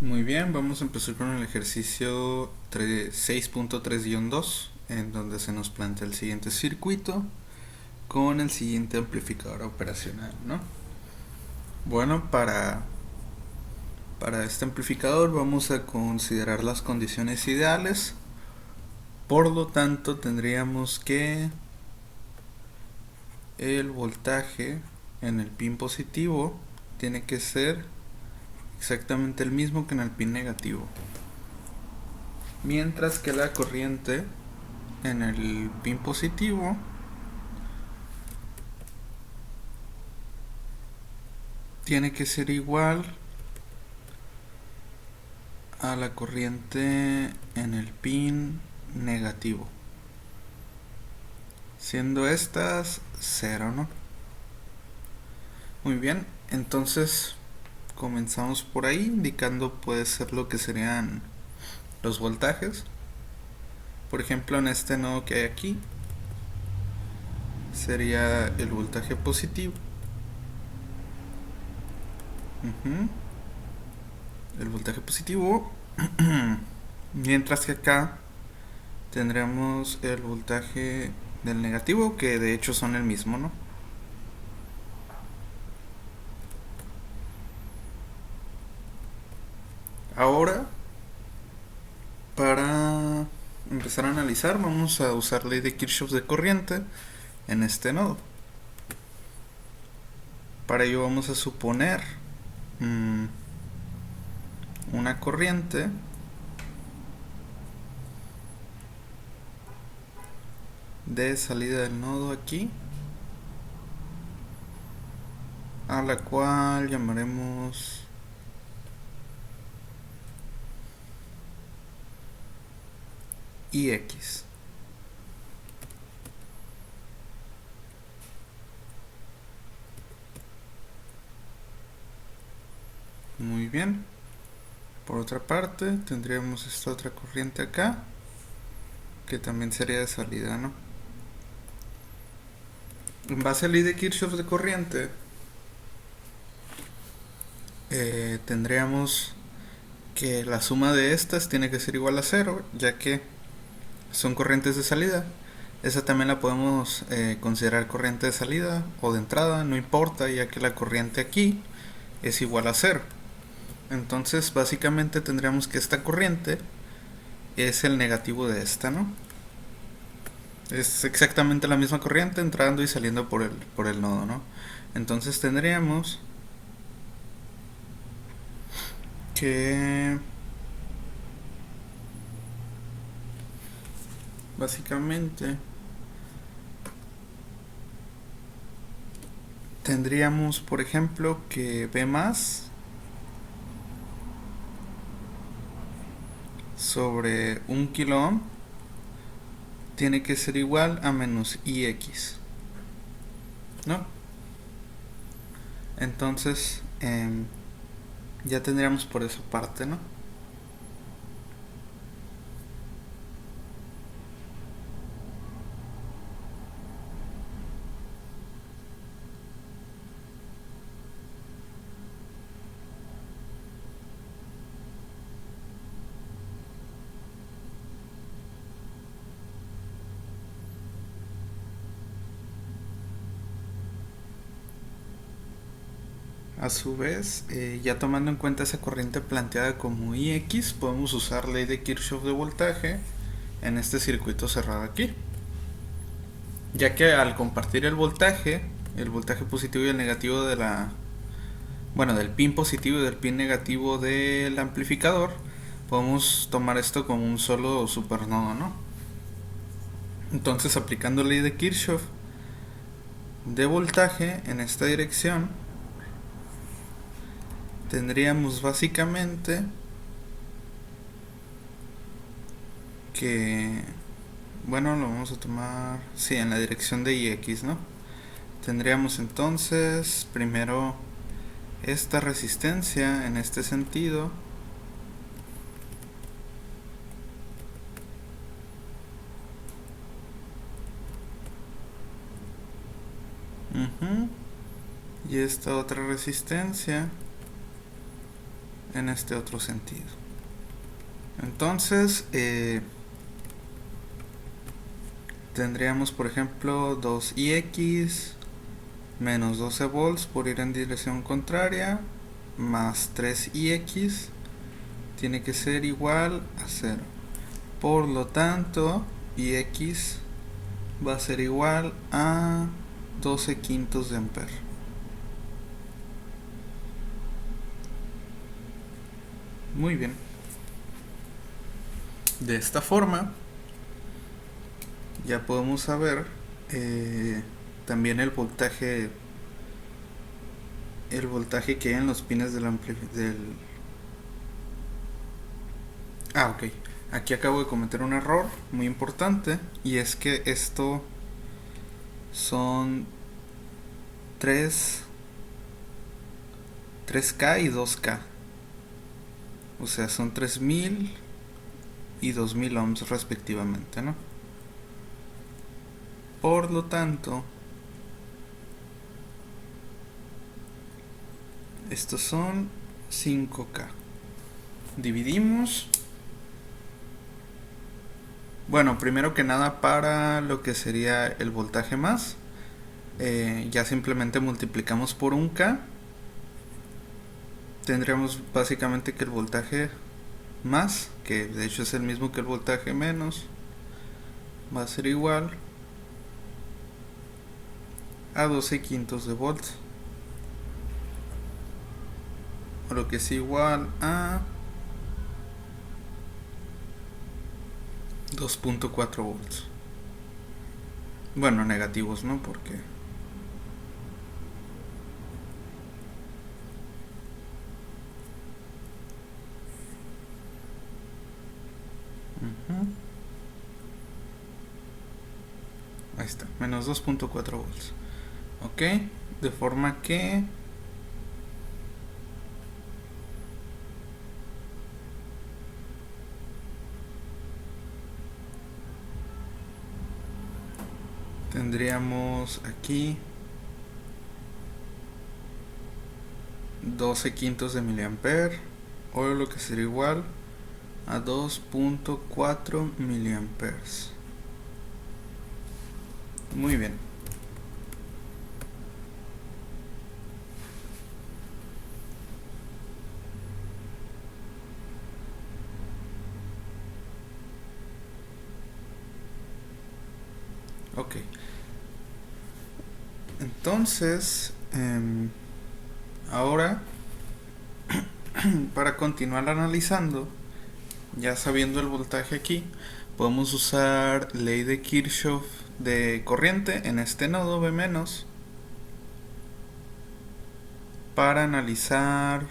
Muy bien, vamos a empezar con el ejercicio 6.3-2, en donde se nos plantea el siguiente circuito con el siguiente amplificador operacional, ¿no? Bueno, para este amplificador vamos a considerar las condiciones ideales. Por lo tanto, tendríamos que el voltaje en el pin positivo tiene que ser exactamente el mismo que en el pin negativo, mientras que la corriente en el pin positivo tiene que ser igual a la corriente en el pin negativo, siendo estas cero, ¿no? Muy bien, entonces comenzamos por ahí, indicando puede ser lo que serían los voltajes. Por ejemplo, en este nodo que hay aquí sería el voltaje positivo. El voltaje positivo. Mientras que acá tendremos el voltaje del negativo, que de hecho son el mismo, ¿no? Ahora, para empezar a analizar, vamos a usar ley de Kirchhoff de corriente en este nodo. Para ello vamos a suponer una corriente de salida del nodo aquí, a la cual llamaremos IX. Muy bien. Por otra parte, tendríamos esta otra corriente acá, que también sería de salida, ¿no? En base a la ley de Kirchhoff de corriente, tendríamos que la suma de estas tiene que ser igual a cero, ya que son corrientes de salida. Esa también la podemos considerar corriente de salida o de entrada, no importa, ya que la corriente aquí es igual a cero. Entonces, básicamente tendríamos que esta corriente es el negativo de esta, ¿no? Es exactamente la misma corriente entrando y saliendo por el nodo, ¿no? Entonces tendríamos que básicamente tendríamos, por ejemplo, que B más sobre 1 kilo ohm tiene que ser igual a menos IX, ¿no? Entonces ya tendríamos por esa parte, ¿no? A su vez, ya tomando en cuenta esa corriente planteada como IX, podemos usar ley de Kirchhoff de voltaje en este circuito cerrado aquí, ya que al compartir el voltaje positivo y el negativo de del pin positivo y del pin negativo del amplificador, podemos tomar esto como un solo supernodo, ¿no? Entonces, aplicando ley de Kirchhoff de voltaje en esta dirección, tendríamos básicamente que, bueno, lo vamos a tomar, sí, en la dirección de IX, ¿no? Tendríamos entonces primero esta resistencia en este sentido, y esta otra resistencia en este otro sentido. Entonces tendríamos, por ejemplo, 2ix menos 12 volts por ir en dirección contraria más 3ix tiene que ser igual a 0. Por lo tanto, ix va a ser igual a 12 quintos de ampere. Muy bien. De esta forma ya podemos saber también el voltaje que hay en los pines del ok. Aquí acabo de cometer un error muy importante, y es que esto son 3K y 2K. O sea, son 3000 y 2000 ohms respectivamente, ¿no? Por lo tanto, estos son 5K. Dividimos. Bueno, primero que nada, para lo que sería el voltaje más, ya simplemente multiplicamos por 1K. Tendríamos básicamente que el voltaje más, que de hecho es el mismo que el voltaje menos, va a ser igual a 12 quintos de volts, o lo que es igual a 2.4 volts. Bueno, negativos, ¿no? Porque ahí está, menos 2.4 volts. Ok, de forma que tendríamos aquí 12 quintos de miliampere, o lo que sería igual a 2.4 miliamperes. Muy bien. Ok. Entonces, ahora, para continuar analizando, ya sabiendo el voltaje aquí, podemos usar ley de Kirchhoff de corriente en este nodo B- para analizar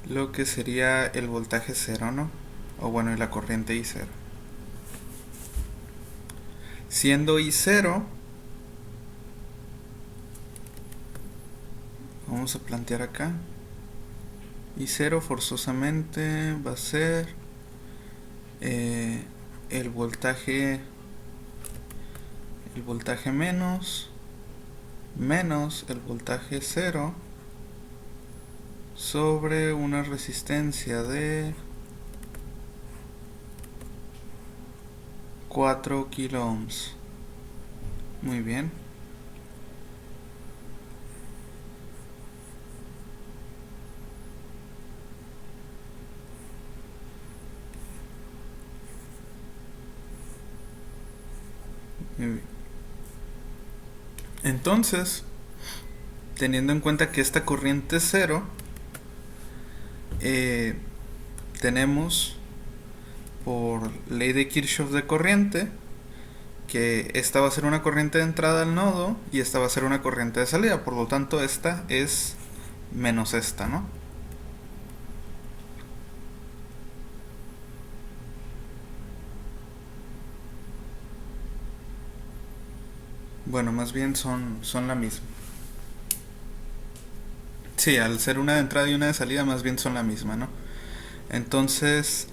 lo que sería el voltaje cero, ¿no? O bueno, y la corriente I0. Siendo I0, vamos a plantear acá, I0 forzosamente va a ser el voltaje menos el voltaje cero sobre una resistencia de 4 kilo ohms. Muy bien. Muy bien. Entonces, teniendo en cuenta que esta corriente es cero, tenemos por ley de Kirchhoff de corriente que esta va a ser una corriente de entrada al nodo y esta va a ser una corriente de salida. Por lo tanto, esta es menos esta, ¿no? Bueno, más bien son la misma. Sí, al ser una de entrada y una de salida, más bien son la misma, ¿no? Entonces,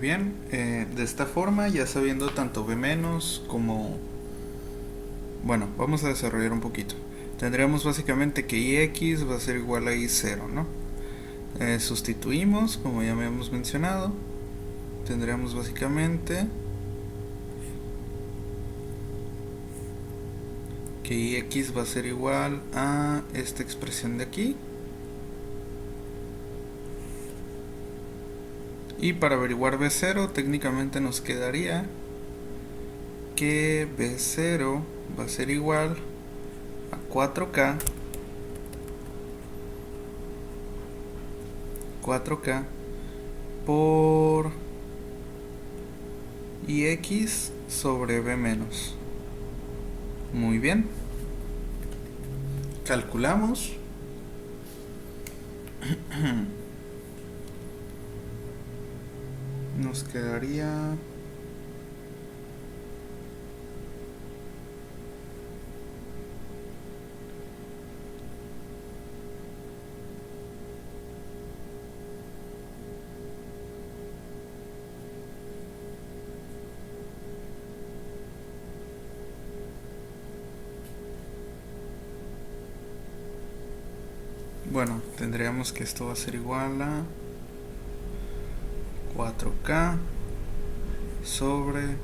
bien, de esta forma, ya sabiendo tanto B menos como... Bueno, vamos a desarrollar un poquito. Tendríamos básicamente que IX va a ser igual a I0, ¿no? Sustituimos, como ya me hemos mencionado. Tendríamos básicamente que IX va a ser igual a esta expresión de aquí. Y para averiguar B0 técnicamente nos quedaría que B0 va a ser igual a 4K por IX sobre B menos. Muy bien. Calculamos. Nos quedaría... Bueno, tendríamos que esto va a ser igual a 4K sobre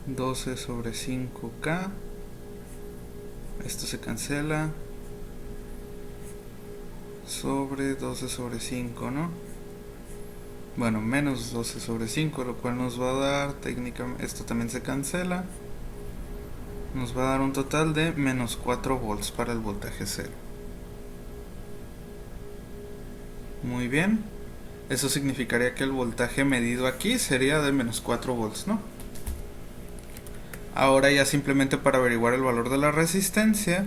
12 sobre 5K. Esto se cancela. Sobre 12 sobre 5, ¿no? Bueno, menos 12 sobre 5, lo cual nos va a dar, técnicamente, esto también se cancela. Nos va a dar un total de menos 4 volts para el voltaje cero. Muy bien. Eso significaría que el voltaje medido aquí sería de menos 4 volts, ¿no? Ahora ya simplemente para averiguar el valor de la resistencia,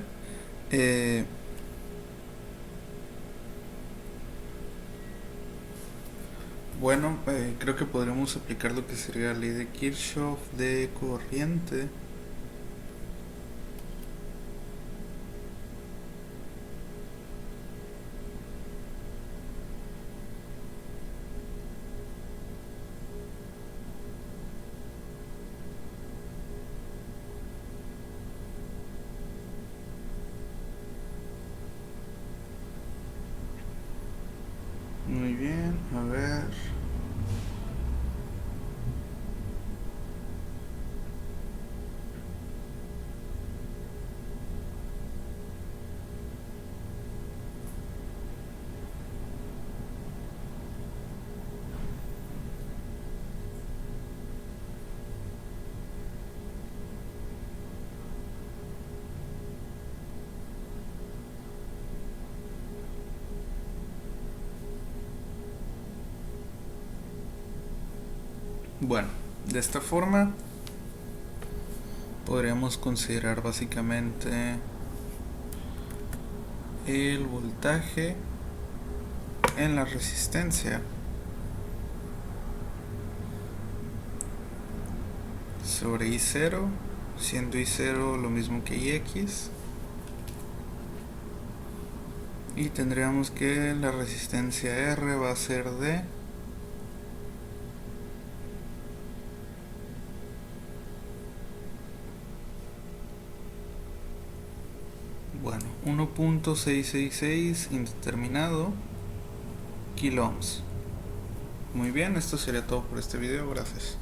bueno, creo que podríamos aplicar lo que sería la ley de Kirchhoff de corriente. Muy bien, a ver. Bueno, de esta forma podríamos considerar básicamente el voltaje en la resistencia sobre I0, siendo I0 lo mismo que IX, y tendríamos que la resistencia R va a ser de bueno, 1.666 indeterminado kilo ohms. Muy bien, esto sería todo por este video, gracias.